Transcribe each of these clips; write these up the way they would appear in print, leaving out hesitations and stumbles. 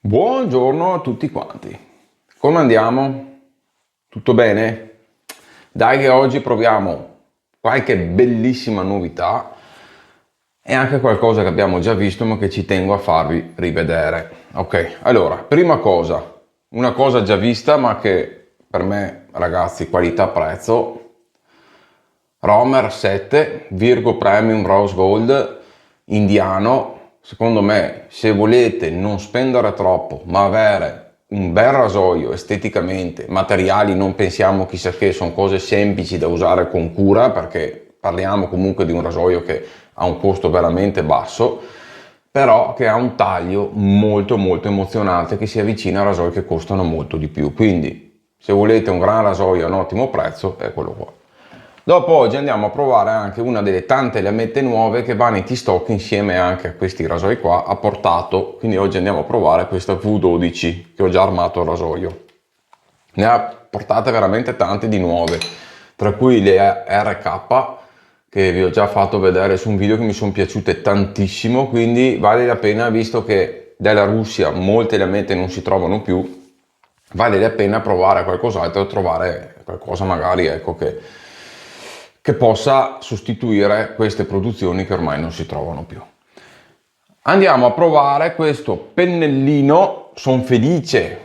Buongiorno a tutti quanti. Come andiamo? Tutto bene? Dai che oggi proviamo qualche bellissima novità e anche qualcosa che abbiamo già visto ma che ci tengo a farvi rivedere. Ok, allora, prima cosa, una cosa già vista ma che per me, ragazzi, qualità-prezzo, Romer 7 Virgo Premium Rose Gold indiano. Secondo me, se volete non spendere troppo, ma avere un bel rasoio esteticamente, materiali non pensiamo chissà che, sono cose semplici da usare con cura, perché parliamo comunque di un rasoio che ha un costo veramente basso, però che ha un taglio molto emozionante che si avvicina a rasoi che costano molto di più. Quindi, se volete un gran rasoio a un ottimo prezzo, è quello qua. Dopo oggi andiamo a provare anche una delle tante lamette nuove che Vanity Stock insieme anche a questi rasoi qua ha portato, quindi oggi andiamo a provare questa V12 che ho già armato il rasoio. Ne ha portate veramente tante di nuove, tra cui le RK che vi ho già fatto vedere su un video che mi sono piaciute tantissimo, quindi vale la pena, visto che dalla Russia molte lamette non si trovano più, vale la pena provare qualcos'altro, trovare qualcosa magari ecco che possa sostituire queste produzioni che ormai non si trovano più. Andiamo a provare questo pennellino. Sono felice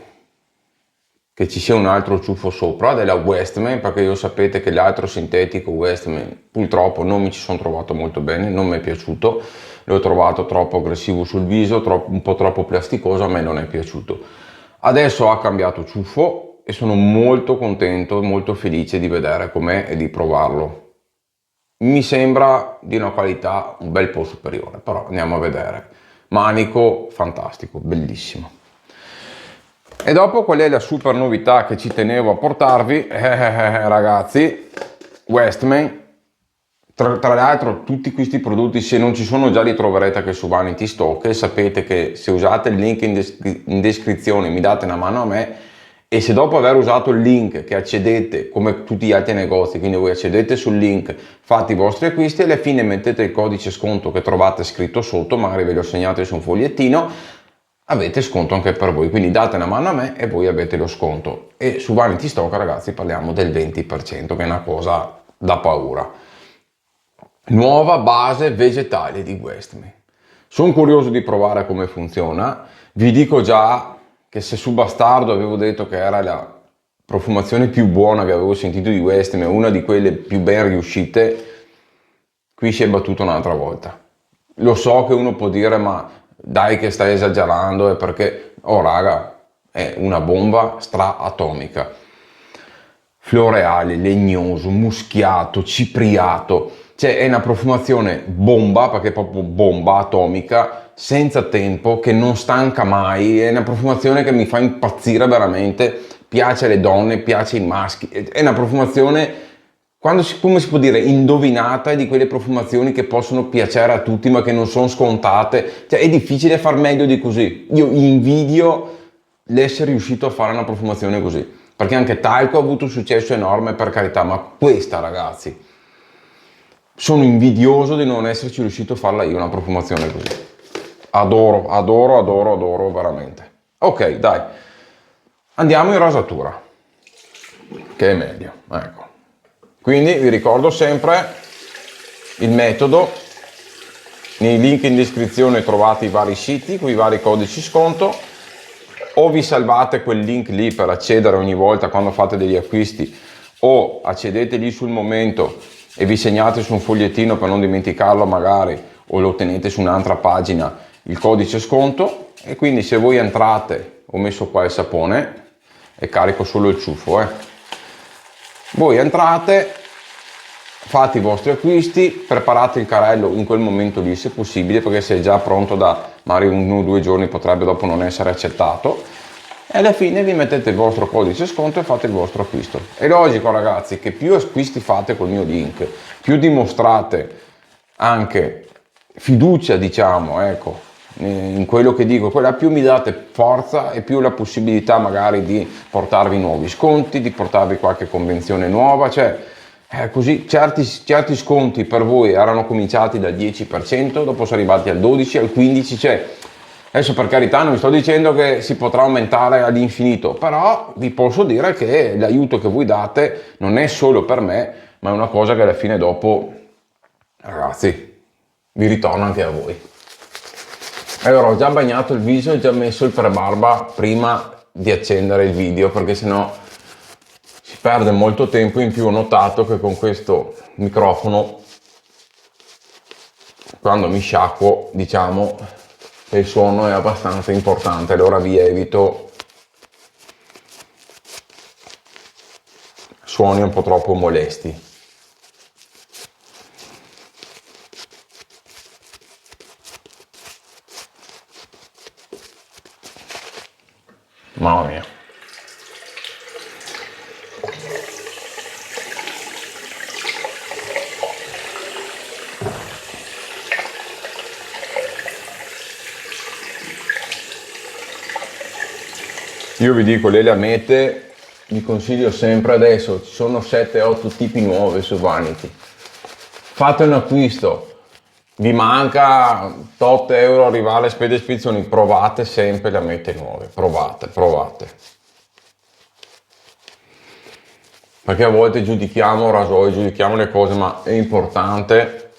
che ci sia un altro ciuffo sopra della Westman, perché io sapete che l'altro sintetico Westman purtroppo non mi ci sono trovato molto bene, non mi è piaciuto, l'ho trovato troppo aggressivo sul viso, un po' troppo plasticoso, a me non è piaciuto. Adesso ha cambiato ciuffo e sono molto contento e molto felice di vedere com'è e di provarlo. Mi sembra di una qualità un bel po' superiore, però andiamo a vedere. Manico fantastico, bellissimo. E dopo qual è la super novità che ci tenevo a portarvi? Ragazzi, Westman. Tra l'altro tutti questi prodotti, se non ci sono già, li troverete anche su Vanity Stock, e sapete che se usate il link in descrizione mi date una mano a me. E se dopo aver usato il link che accedete, come tutti gli altri negozi, quindi voi accedete sul link, fate i vostri acquisti e alla fine mettete il codice sconto che trovate scritto sotto, magari ve lo segnate su un fogliettino, avete sconto anche per voi. Quindi date una mano a me e voi avete lo sconto. E su Vanity Stock, ragazzi, parliamo del 20%, che è una cosa da paura. Nuova base vegetale di Westman. Sono curioso di provare come funziona. Vi dico già che se su Bastardo avevo detto che era la profumazione più buona che avevo sentito di Westman, una di quelle più ben riuscite, qui si è battuto un'altra volta. Lo so che uno può dire ma dai che stai esagerando, è perché, oh raga, è una bomba stra-atomica. Floreale, legnoso, muschiato, cipriato, cioè è una profumazione bomba, perché è proprio bomba atomica, senza tempo, che non stanca mai, è una profumazione che mi fa impazzire veramente, piace alle donne, piace ai maschi, è una profumazione, come si può dire, indovinata, è di quelle profumazioni che possono piacere a tutti ma che non sono scontate, cioè è difficile far meglio di così. Io invidio l'essere riuscito a fare una profumazione così, perché anche Talco ha avuto un successo enorme, per carità, ma questa, ragazzi, sono invidioso di non esserci riuscito a farla io una profumazione così. Adoro veramente. Ok, dai, andiamo in rasatura, che è meglio, ecco. Quindi vi ricordo sempre il metodo. Nei link in descrizione trovate i vari siti con i vari codici sconto, o vi salvate quel link lì per accedere ogni volta quando fate degli acquisti, o accedete lì sul momento e vi segnate su un fogliettino per non dimenticarlo magari, o lo tenete su un'altra pagina il codice sconto. E quindi se voi entrate, ho messo qua il sapone e carico solo il ciuffo, voi entrate, fate i vostri acquisti, preparate il carrello in quel momento lì se possibile, perché se è già pronto da magari 1 o 2 giorni potrebbe dopo non essere accettato, e alla fine vi mettete il vostro codice sconto e fate il vostro acquisto. È logico, ragazzi, che più acquisti fate col mio link, più dimostrate anche fiducia, diciamo, ecco, in quello che dico, quella più mi date forza e più la possibilità magari di portarvi nuovi sconti, di portarvi qualche convenzione nuova, cioè così certi sconti per voi erano cominciati dal 10%, dopo sono arrivati al 12%, al 15%, cioè Adesso per carità non vi sto dicendo che si potrà aumentare all'infinito, però vi posso dire che l'aiuto che voi date non è solo per me, ma è una cosa che alla fine dopo, ragazzi, vi ritorna anche a voi. Allora, ho già bagnato il viso e ho già messo il prebarba prima di accendere il video, perché sennò si perde molto tempo. In più ho notato che con questo microfono, quando mi sciacquo, diciamo che il suono è abbastanza importante, allora vi evito suoni un po' troppo molesti. Mamma mia. Io vi dico, le lamette vi consiglio sempre, adesso ci sono 7-8 tipi nuovi su Vanity. Fate un acquisto, vi manca 8 euro arrivare alle spese e spedizioni, provate sempre le lamette nuove, provate. Perché a volte giudichiamo rasoi, giudichiamo le cose, ma è importante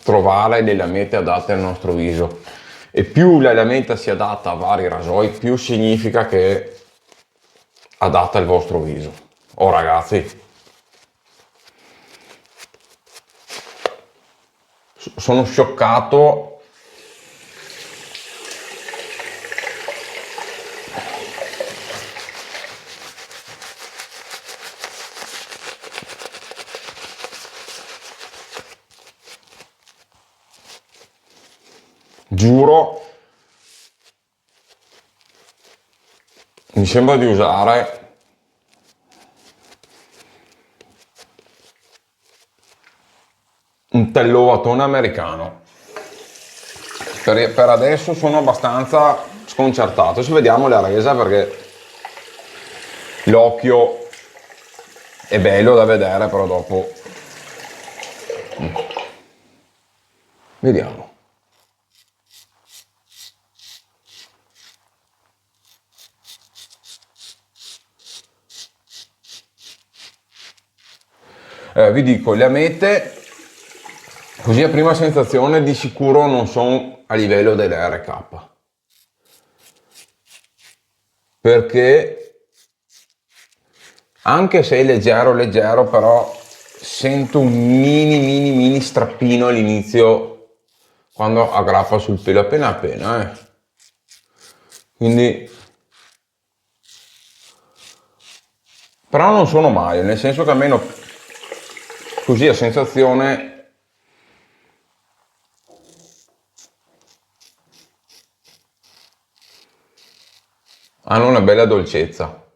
trovare le lamette adatte al nostro viso. E più la lametta si adatta a vari rasoi, più significa che è adatta al vostro viso. Oh ragazzi, sono scioccato. Giuro, mi sembra di usare un tellovatone americano. Per adesso sono abbastanza sconcertato. Adesso vediamo la resa, perché l'occhio è bello da vedere, però dopo vediamo. Vi dico, le amete, così a prima sensazione, di sicuro non sono a livello delle RK, perché anche se è leggero, però sento un mini strappino all'inizio quando aggrappa sul pelo, appena. Quindi, però non sono male, nel senso che almeno così a sensazione hanno una bella dolcezza.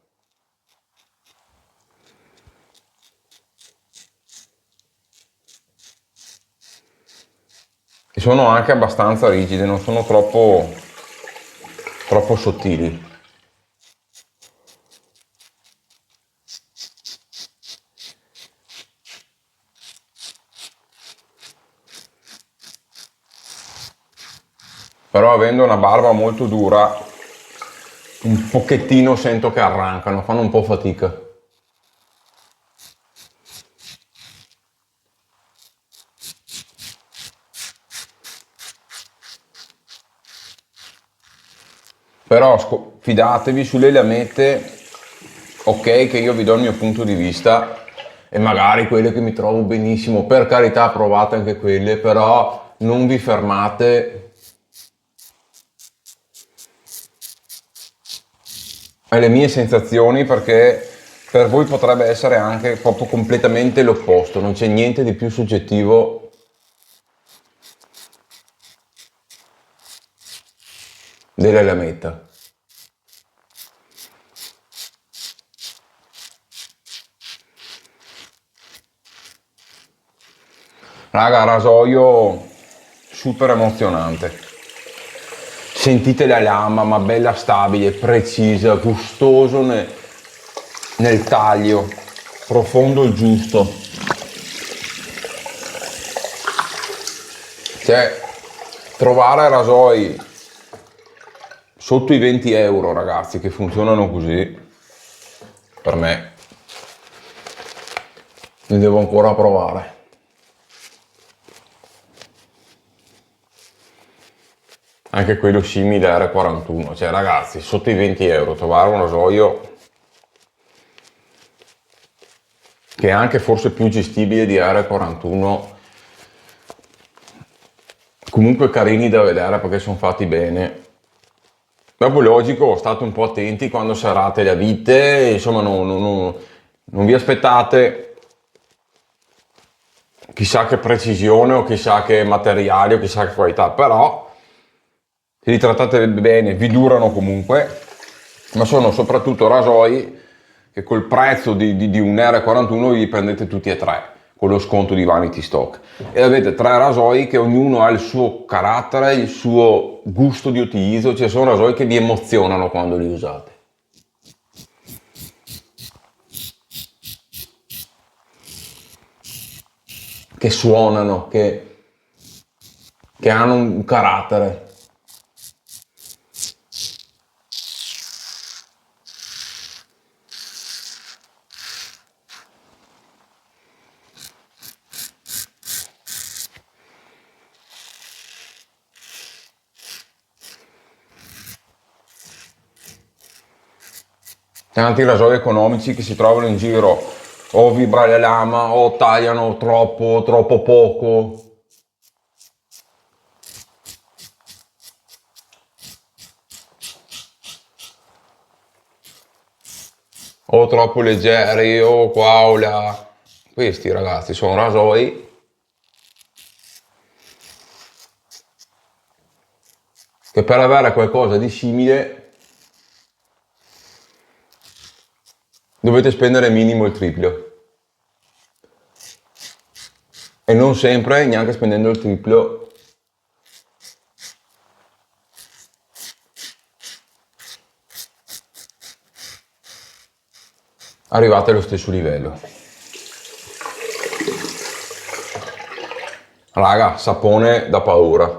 E sono anche abbastanza rigide, non sono troppo sottili. Però avendo una barba molto dura, un pochettino sento che arrancano, fanno un po' fatica. Però fidatevi sulle lamette, ok che io vi do il mio punto di vista e magari quelle che mi trovo benissimo, per carità provate anche quelle, però non vi fermate alle mie sensazioni, perché per voi potrebbe essere anche proprio completamente l'opposto, non c'è niente di più soggettivo della lametta. Raga, rasoio super emozionante. Sentite la lama, ma bella stabile, precisa, gustoso nel taglio, profondo il giusto. Cioè, trovare rasoi sotto i 20 euro, ragazzi, che funzionano così, per me, li devo ancora provare. Anche quello simile R41, cioè ragazzi, sotto i 20 euro trovare un rasoio che è anche forse più gestibile di R41, comunque carini da vedere perché sono fatti bene. Dopo logico, state un po' attenti quando serrate le vite, insomma non vi aspettate chissà che precisione o chissà che materiale o chissà che qualità, però se li trattate bene vi durano comunque, ma sono soprattutto rasoi che col prezzo di un R41 vi prendete tutti e tre con lo sconto di Vanity Stock e avete tre rasoi che ognuno ha il suo carattere, il suo gusto di utilizzo, cioè sono rasoi che vi emozionano quando li usate. Che suonano, che hanno un carattere. Tanti rasoi economici che si trovano in giro o vibra la lama o tagliano troppo poco. O troppo leggeri o qua o là. Questi ragazzi sono rasoi che per avere qualcosa di simile dovete spendere minimo il triplo. E non sempre, neanche spendendo il triplo, arrivate allo stesso livello. Raga, sapone da paura.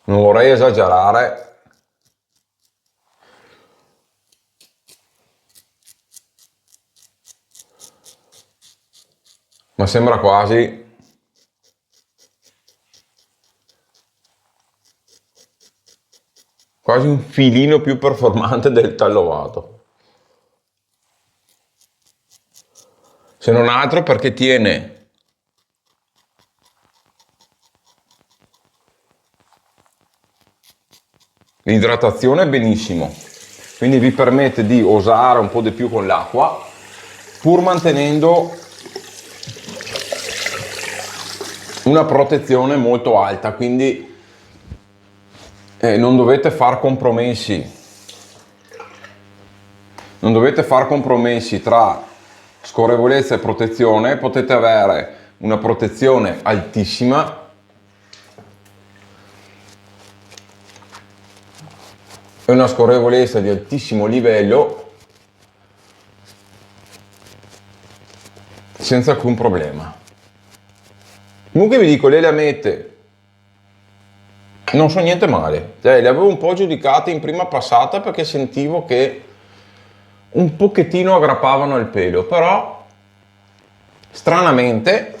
Non vorrei esagerare, ma sembra quasi un filino più performante del tallovato. Se non altro perché tiene l'idratazione benissimo, quindi vi permette di osare un po' di più con l'acqua pur mantenendo una protezione molto alta, quindi non dovete far compromessi tra scorrevolezza e protezione, potete avere una protezione altissima e una scorrevolezza di altissimo livello senza alcun problema. Comunque vi dico, le lamette non sono niente male, le avevo un po' giudicate in prima passata perché sentivo che un pochettino aggrappavano il pelo, però stranamente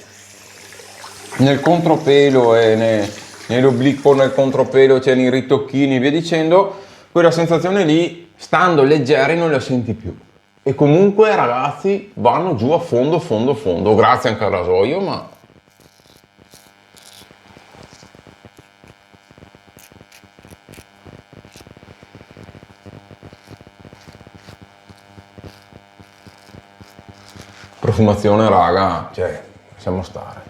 nel contropelo e nell'obliquo, nel contropelo, cioè nei ritocchini e via dicendo, quella sensazione lì, stando leggeri, non la senti più. E comunque ragazzi vanno giù a fondo, grazie anche al rasoio, ma profumazione raga, cioè possiamo stare.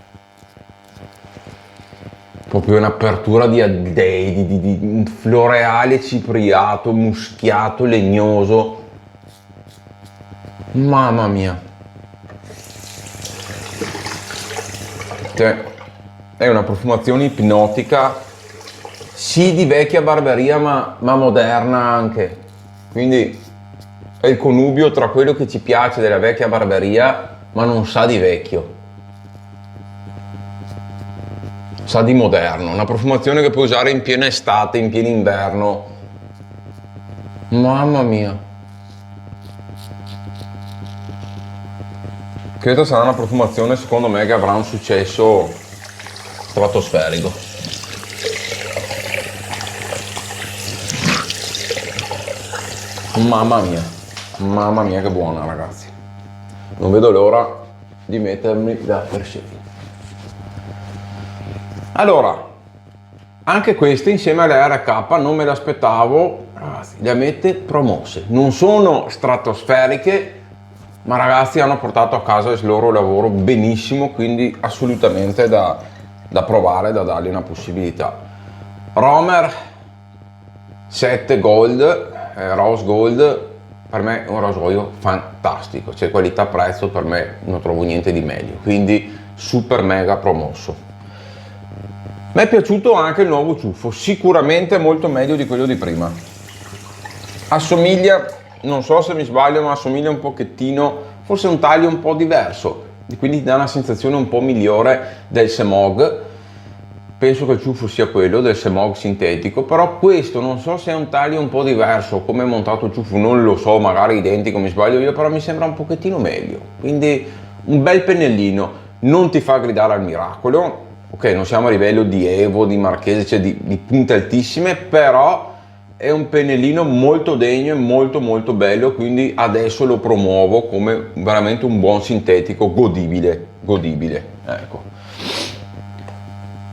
Proprio un'apertura di addei, di un floreale cipriato, muschiato, legnoso. Mamma mia. Cioè, è una profumazione ipnotica, sì di vecchia barberia ma moderna anche. Quindi è il connubio tra quello che ci piace della vecchia barberia ma non sa di vecchio. Sa di moderno, una profumazione che puoi usare in piena estate, in pieno inverno. Mamma mia. Questa sarà una profumazione secondo me che avrà un successo stratosferico. Mamma mia che buona ragazzi. Non vedo l'ora di mettermi l'aftershave. Allora, anche queste insieme alle RK non me le aspettavo, ragazzi, le avete promosse. Non sono stratosferiche, ma ragazzi hanno portato a casa il loro lavoro benissimo, quindi assolutamente da provare, da dargli una possibilità. Romer 7 Gold, Rose Gold, per me è un rasoio fantastico, cioè qualità-prezzo per me non trovo niente di meglio, quindi super mega promosso. Mi è piaciuto anche il nuovo ciuffo, sicuramente molto meglio di quello di prima. Assomiglia, non so se mi sbaglio, ma assomiglia un pochettino, forse un taglio un po' diverso, quindi dà una sensazione un po' migliore del Semog. Penso che il ciuffo sia quello del Semog sintetico, però questo non so se è un taglio un po' diverso, come è montato il ciuffo, non lo so, magari identico, mi sbaglio io, però mi sembra un pochettino meglio. Quindi un bel pennellino, non ti fa gridare al miracolo. Ok, non siamo a livello di Evo, di Marchese, cioè di punte altissime, però è un pennellino molto degno e molto bello, quindi adesso lo promuovo come veramente un buon sintetico godibile, ecco.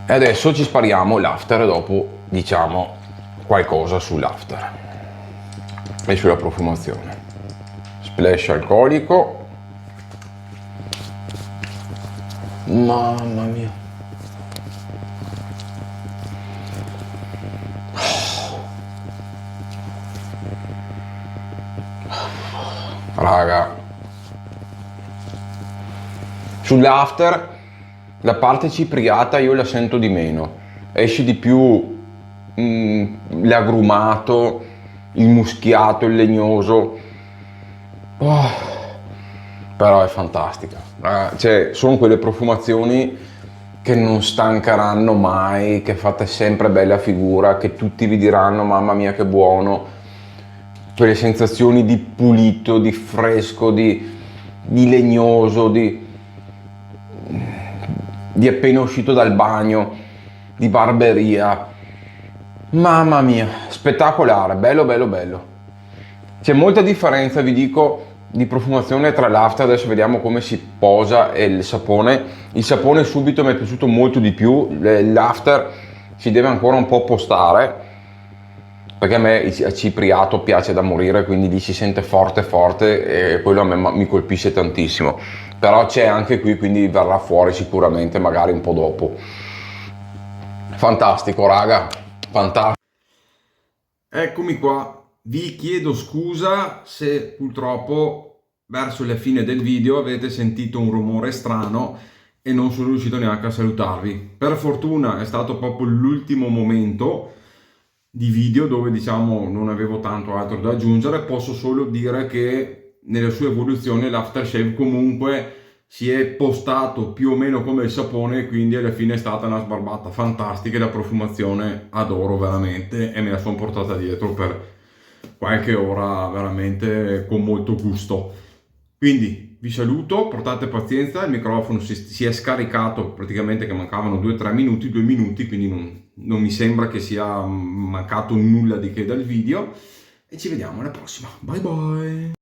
E adesso ci spariamo l'after e dopo diciamo qualcosa sull'after e sulla profumazione. Splash alcolico. Mamma mia. Raga, sull'after la parte cipriata io la sento di meno, esce di più l'agrumato, il muschiato, il legnoso, però è fantastica, cioè sono quelle profumazioni che non stancheranno mai, che fate sempre bella figura, che tutti vi diranno mamma mia che buono. Quelle sensazioni di pulito, di fresco, di legnoso, di appena uscito dal bagno, di barberia. Mamma mia, spettacolare, bello. C'è molta differenza, vi dico, di profumazione tra l'after, adesso vediamo come si posa e il sapone. Il sapone subito mi è piaciuto molto di più, l'after si deve ancora un po' postare, perché a me il cipriato piace da morire, quindi lì si sente forte e quello a me mi colpisce tantissimo, però c'è anche qui, quindi verrà fuori sicuramente magari un po' dopo. Fantastico raga, fantastico. Eccomi qua, vi chiedo scusa se purtroppo verso la fine del video avete sentito un rumore strano e non sono riuscito neanche a salutarvi. Per fortuna è stato proprio l'ultimo momento di video dove diciamo non avevo tanto altro da aggiungere. Posso solo dire che nelle sue evoluzioni l'aftershave comunque si è postato più o meno come il sapone, quindi alla fine è stata una sbarbata fantastica e la profumazione adoro veramente e me la sono portata dietro per qualche ora veramente con molto gusto. Quindi vi saluto, portate pazienza, il microfono si è scaricato praticamente che mancavano 2 minuti, quindi non mi sembra che sia mancato nulla di che dal video e ci vediamo alla prossima. Bye bye!